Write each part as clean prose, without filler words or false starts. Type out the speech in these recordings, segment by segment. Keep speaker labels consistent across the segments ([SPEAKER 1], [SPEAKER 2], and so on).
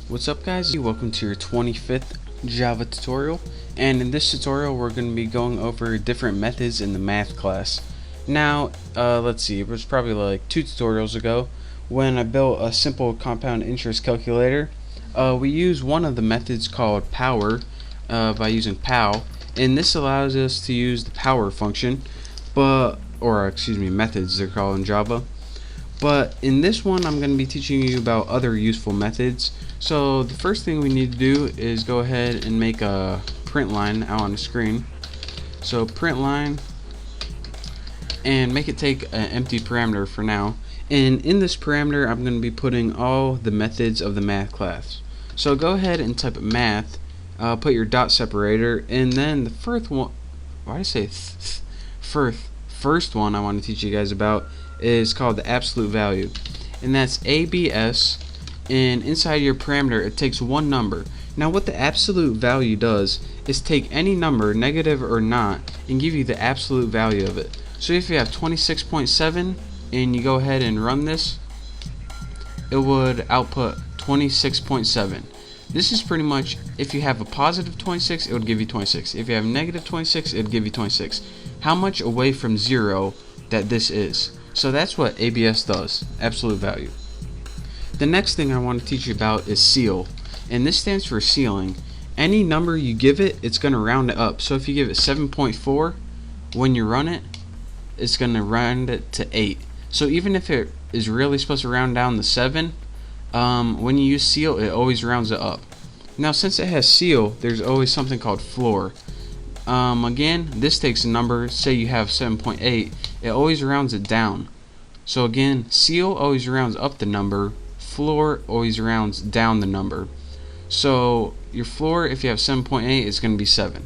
[SPEAKER 1] What's up guys, welcome to your 25th Java tutorial, and in this tutorial we're going to be going over different methods in the math class. Now let's see, it was probably like 2 tutorials ago when I built a simple compound interest calculator. We use one of the methods called power by using pow, and this allows us to use the power function, methods they're called in Java. But in this one I'm going to be teaching you about other useful methods. So the first thing we need to do is go ahead and make a print line out on the screen. So print line, and make it take an empty parameter for now. And in this parameter I'm going to be putting all the methods of the math class. So go ahead and type math, put your dot separator, and then the first one, first one I want to teach you guys about is called the absolute value, and that's ABS, and inside your parameter it takes one number. Now what the absolute value does is take any number, negative or not, and give you the absolute value of it. So if you have 26.7 and you go ahead and run this, it would output 26.7. This is pretty much, if you have a positive 26 it would give you 26, if you have negative 26 it would give you 26. How much away from 0 that this is. So that's what ABS does, absolute value. The next thing I want to teach you about is ceil, and this stands for ceiling. Any number you give it, it's going to round it up. So if you give it 7.4, when you run it, it's going to round it to 8. So even if it is really supposed to round down to 7, when you use ceil, it always rounds it up. Now since it has ceil, there's always something called floor. Again, this takes a number, say you have 7.8, it always rounds it down. So again, ceil always rounds up the number, floor always rounds down the number. So your floor, if you have 7.8, is going to be 7.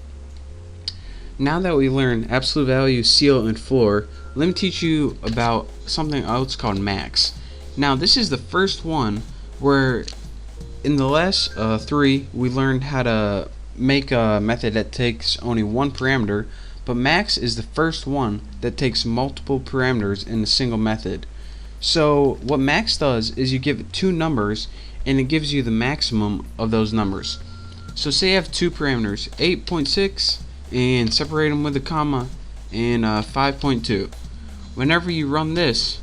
[SPEAKER 1] Now that we learned absolute value, ceil, and floor, let me teach you about something else called max. Now this is the first one where in the last 3 we learned how to make a method that takes only one parameter, but max is the first one that takes multiple parameters in a single method. So what max does is you give it 2 numbers and it gives you the maximum of those numbers. So say you have 2 parameters, 8.6 and separate them with a comma, and 5.2. Whenever you run this,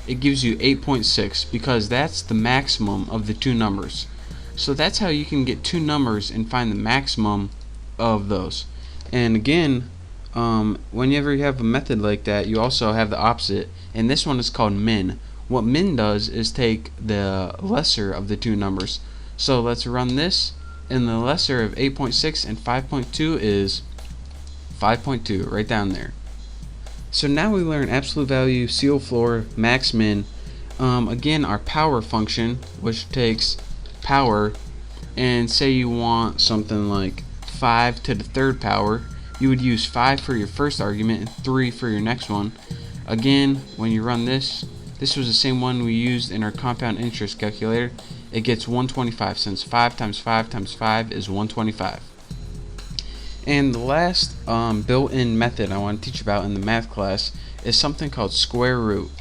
[SPEAKER 1] it gives you 8.6 because that's the maximum of the 2 numbers. So that's how you can get 2 numbers and find the maximum of those. And again, whenever you have a method like that, you also have the opposite, and this one is called min. What min does is take the lesser of the 2 numbers. So let's run this, and the lesser of 8.6 and 5.2 is 5.2, right down there. So now we learn absolute value, ceil, floor, max, min. Again, our power function, which takes power, and say you want something like 5 to the 3rd power, you would use 5 for your first argument and 3 for your next one. Again, when you run this was the same one we used in our compound interest calculator. It gets 125, since 5 times 5 times 5 is 125. And the last built-in method I want to teach about in the math class is something called square root.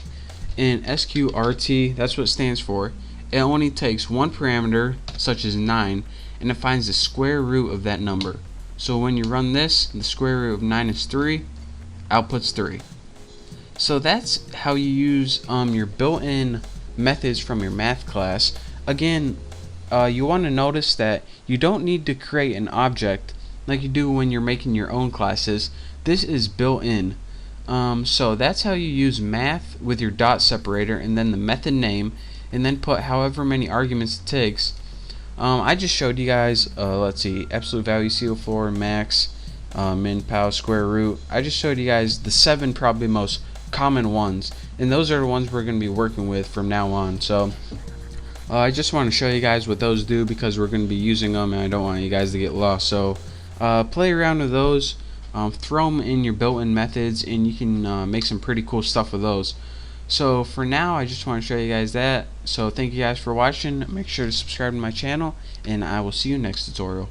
[SPEAKER 1] In SQRT, that's what it stands for. It only takes one parameter, such as 9, and it finds the square root of that number. So when you run this, the square root of 9 is 3, outputs 3. So that's how you use your built-in methods from your math class. Again, you want to notice that you don't need to create an object like you do when you're making your own classes. This is built in. So that's how you use math with your dot separator and then the method name, and then put however many arguments it takes. I just showed you guys, let's see, absolute value, ceil, floor, max, min, pow, square root. I just showed you guys the 7 probably most common ones, and those are the ones we're going to be working with from now on. So I just want to show you guys what those do because we're going to be using them, and I don't want you guys to get lost. So play around with those, throw them in your built-in methods, and you can make some pretty cool stuff with those. So for now, I just want to show you guys that. So thank you guys for watching. Make sure to subscribe to my channel, and I will see you next tutorial.